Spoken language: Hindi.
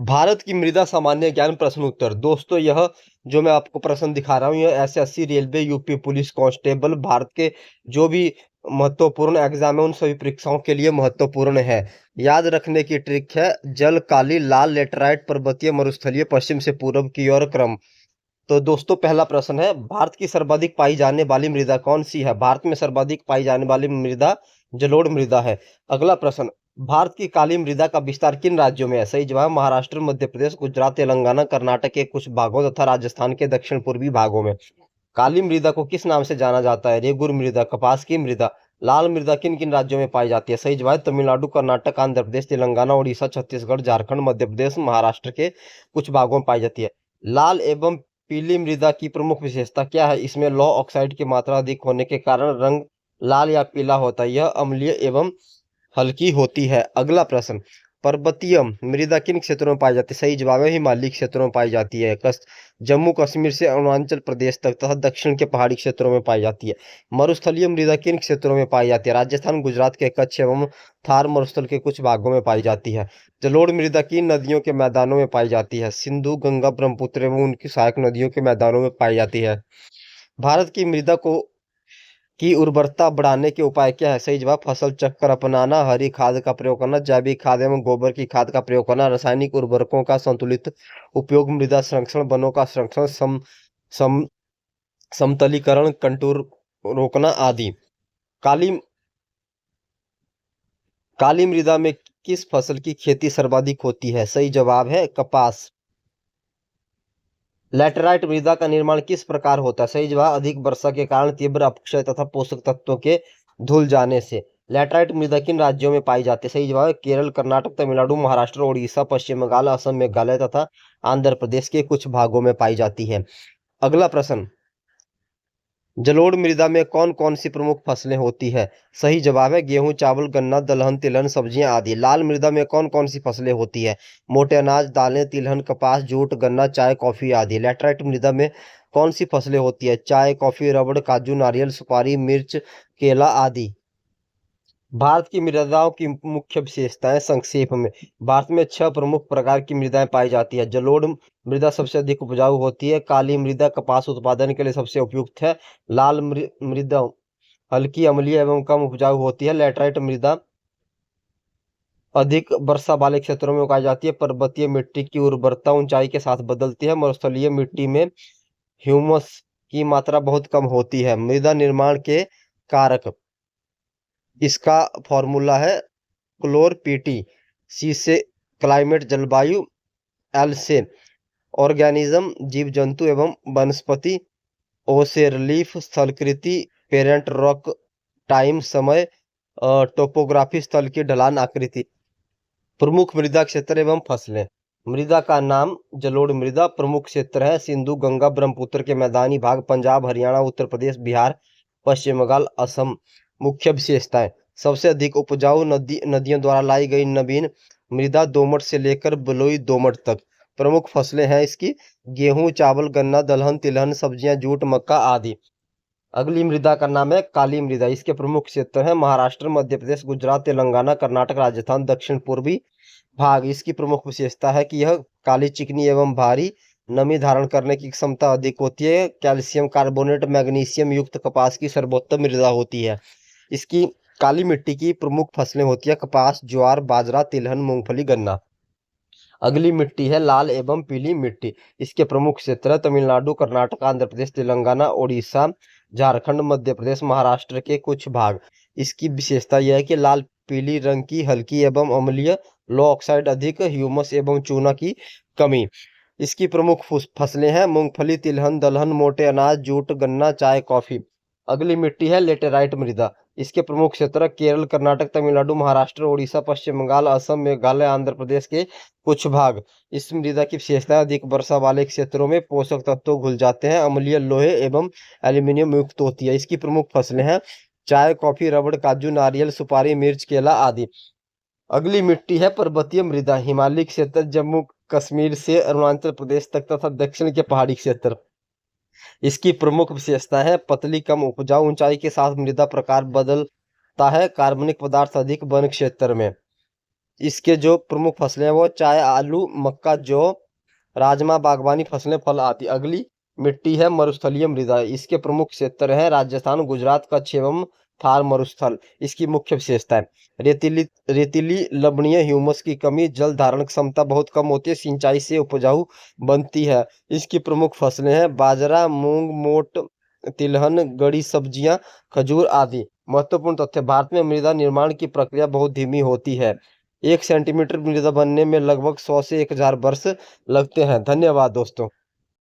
भारत की मृदा सामान्य ज्ञान प्रश्न उत्तर। दोस्तों, यह जो मैं आपको प्रश्न दिखा रहा हूँ, यह SSC, railway, UP police constable, Bharat के जो भी महत्वपूर्ण एग्जाम है उन सभी परीक्षाओं के लिए महत्वपूर्ण है। याद रखने की ट्रिक है: जल, काली, लाल, लेटराइट, पर्वतीय, मरुस्थलीय, पश्चिम से पूर्व की ओर क्रम। तो दोस्तों, पहला प्रश्न है, भारत की सर्वाधिक पाई जाने वाली मृदा कौन सी है? भारत में सर्वाधिक पाई जाने वाली मृदा जलोढ़ मृदा है। अगला प्रश्न, भारत की काली मृदा का विस्तार किन राज्यों में है? सही जवाब महाराष्ट्र, मध्य प्रदेश, गुजरात, तेलंगाना, कर्नाटक के कुछ भागों तथा राजस्थान के दक्षिण पूर्वी भागों में। काली मृदा को किस नाम से जाना जाता है? रेगुर मृदा, कपास की मृदा। लाल मृदा किन किन राज्यों में पाई जाती है? सही जवाब तमिलनाडु, कर्नाटक, आंध्र प्रदेश, तेलंगाना, उड़ीसा, छत्तीसगढ़, झारखंड, मध्य प्रदेश, महाराष्ट्र के कुछ भागों में पाई जाती है। लाल एवं पीली मृदा की प्रमुख विशेषता क्या है? इसमें लौह ऑक्साइड की मात्रा अधिक होने के कारण रंग लाल या पीला होता है। यह अम्लीय एवं हल्की होती है। अगला प्रश्न, पर्वतीय मृदा किन क्षेत्रों में पाई जाती है? सही जवाब है हिमालयी क्षेत्रों में पाई जाती है। जम्मू कश्मीर से अरुणाचल प्रदेश तक तथा दक्षिण के पहाड़ी क्षेत्रों में पाई जाती है। मरुस्थलीय मृदा किन क्षेत्रों में पाई जाती है? राजस्थान, गुजरात के कच्छ एवं थार मरुस्थल के कुछ भागों में पाई जाती है। जलोढ़ मृदा किन नदियों के मैदानों में पाई जाती है? सिंधु, गंगा, ब्रह्मपुत्र एवं उनकी सहायक नदियों के मैदानों में पाई जाती है। भारत की मृदा को की उर्वरता बढ़ाने के उपाय क्या है? सही जवाब फसल चक्र अपनाना, हरी खाद का प्रयोग करना, जैविक खाद एवं गोबर की खाद का प्रयोग करना, रासायनिक उर्वरकों का संतुलित उपयोग, मृदा संरक्षण, वनों का संरक्षण, सम समतलीकरण, कंटूर रोकना आदि। काली काली मृदा में किस फसल की खेती सर्वाधिक होती है? सही जवाब है कपास। लैटेराइट मृदा का निर्माण किस प्रकार होता है? सही जवाब अधिक वर्षा के कारण तीव्र अपक्षय तथा पोषक तत्वों के धुल जाने से। लैटेराइट मृदा किन राज्यों में पाई जाती है? सही जवाब है केरल, कर्नाटक, तमिलनाडु, महाराष्ट्र, उड़ीसा, पश्चिम बंगाल, असम, मेघालय तथा आंध्र प्रदेश के कुछ भागों में पाई जाती है। अगला प्रश्न, जलोढ़ मृदा में कौन कौन सी प्रमुख फसलें होती है? सही जवाब है गेहूं, चावल, गन्ना, दलहन, तिलहन, सब्जियां आदि। लाल मृदा में कौन कौन सी फसलें होती है? मोटे अनाज, दालें, तिलहन, कपास, जूट, गन्ना, चाय, कॉफी आदि। लैटराइट मृदा में कौन सी फसलें होती है? चाय, कॉफी, रबड़, काजू, नारियल, सुपारी, मिर्च, केला आदि। भारत की मृदाओं की मुख्य विशेषताएं संक्षेप में। भारत में 6 प्रमुख प्रकार की मृदाएं पाई जाती है। जलोढ़ मृदा सबसे अधिक उपजाऊ होती है। काली मृदा कपास उत्पादन के लिए सबसे उपयुक्त है। लाल मृदा हल्की, अम्लीय एवं कम उपजाऊ होती है। लैटराइट मृदा अधिक वर्षा वाले क्षेत्रों में उगाई जाती है। पर्वतीय मिट्टी की उर्वरता ऊंचाई के साथ बदलती है। मरुस्थलीय मिट्टी में ह्यूमस की मात्रा बहुत कम होती है। मृदा निर्माण के कारक, इसका फॉर्मूला है क्लोर पीटी। सी से क्लाइमेट जलवायु, एल से ऑर्गेनिज्म जीव जंतु एवं वनस्पति, ओ से रिलीफ स्थलकृति पेरेंट रॉक टाइम समय, टोपोग्राफी स्थल की ढलान आकृति। प्रमुख मृदा क्षेत्र एवं फसलें। मृदा का नाम जलोढ़ मृदा। प्रमुख क्षेत्र है सिंधु, गंगा, ब्रह्मपुत्र के मैदानी भाग, पंजाब, हरियाणा, उत्तर प्रदेश, बिहार, पश्चिम बंगाल, असम। मुख्य विशेषताएं, सबसे अधिक उपजाऊ नदियों द्वारा लाई गई नवीन मृदा, दोमट से लेकर बलुई दोमट तक। प्रमुख फसलें हैं इसकी गेहूं, चावल, गन्ना, दलहन, तिलहन, सब्जियां, जूट, मक्का आदि। अगली मृदा का नाम है काली मृदा। इसके प्रमुख क्षेत्र हैं महाराष्ट्र, मध्य प्रदेश, गुजरात, तेलंगाना, कर्नाटक, राजस्थान, दक्षिण पूर्वी भाग। इसकी प्रमुख विशेषता है कि यह काली, चिकनी एवं भारी, नमी धारण करने की क्षमता अधिक होती है। कैल्शियम कार्बोनेट, मैग्नीशियम युक्त कपास की सर्वोत्तम मृदा होती है। इसकी काली मिट्टी की प्रमुख फसलें होती है कपास, ज्वार, बाजरा, तिलहन, मूंगफली, गन्ना। अगली मिट्टी है लाल एवं पीली मिट्टी। इसके प्रमुख क्षेत्र है तमिलनाडु, कर्नाटक, आंध्र प्रदेश, तेलंगाना, उड़ीसा, झारखंड, मध्य प्रदेश, महाराष्ट्र के कुछ भाग। इसकी विशेषता यह है कि लाल पीली रंग की, हल्की एवं अम्लीय, लो ऑक्साइड अधिक, ह्यूमस एवं चूना की कमी। इसकी प्रमुख फसलें हैं मूंगफली, तिलहन, दलहन, मोटे अनाज, जूट, गन्ना, चाय, कॉफी। अगली मिट्टी है लेटेराइट मृदा। इसके प्रमुख क्षेत्र केरल, कर्नाटक, तमिलनाडु, महाराष्ट्र, उड़ीसा, पश्चिम बंगाल, असम, मेघालय, आंध्र प्रदेश के कुछ भाग। इस मृदा की विशेषता अधिक वर्षा वाले क्षेत्रों में पोषक तत्व घुल जाते हैं, अम्लीय, लोहे एवं एल्यूमिनियम युक्त होती है। इसकी प्रमुख फसलें हैं चाय, कॉफी, रबड़, काजू, नारियल, सुपारी, मिर्च, केला आदि। अगली मिट्टी है पर्वतीय मृदा। हिमालयी क्षेत्र, जम्मू कश्मीर से अरुणाचल प्रदेश तक तथा दक्षिण के पहाड़ी क्षेत्र। इसकी प्रमुख विशेषता है पतली, कम उपजाऊ, ऊंचाई के साथ मृदा प्रकार बदलता है, कार्बनिक पदार्थ अधिक वन क्षेत्र में। इसके जो प्रमुख फसलें हैं वो चाय, आलू, मक्का, जौ, राजमा, बागवानी फसलें, फल आदि। अगली मिट्टी है मरुस्थलीय मृदा। इसके प्रमुख क्षेत्र हैं राजस्थान, गुजरात, कच्छ एवं थार मरुस्थल। इसकी मुख्य विशेषताएं: रेतीली रेतीली लवणीय ह्यूमस की कमी, जल धारण क्षमता बहुत कम होती है, सिंचाई से उपजाऊ बनती है। इसकी प्रमुख फसलें हैं बाजरा, मूंग, मोट, तिलहन, गड़ी सब्जियां, खजूर आदि। महत्वपूर्ण तथ्य: भारत में मृदा निर्माण की प्रक्रिया बहुत धीमी होती है। 1 सेंटीमीटर मृदा बनने में लगभग 100 से 1000 वर्ष लगते हैं। धन्यवाद दोस्तों।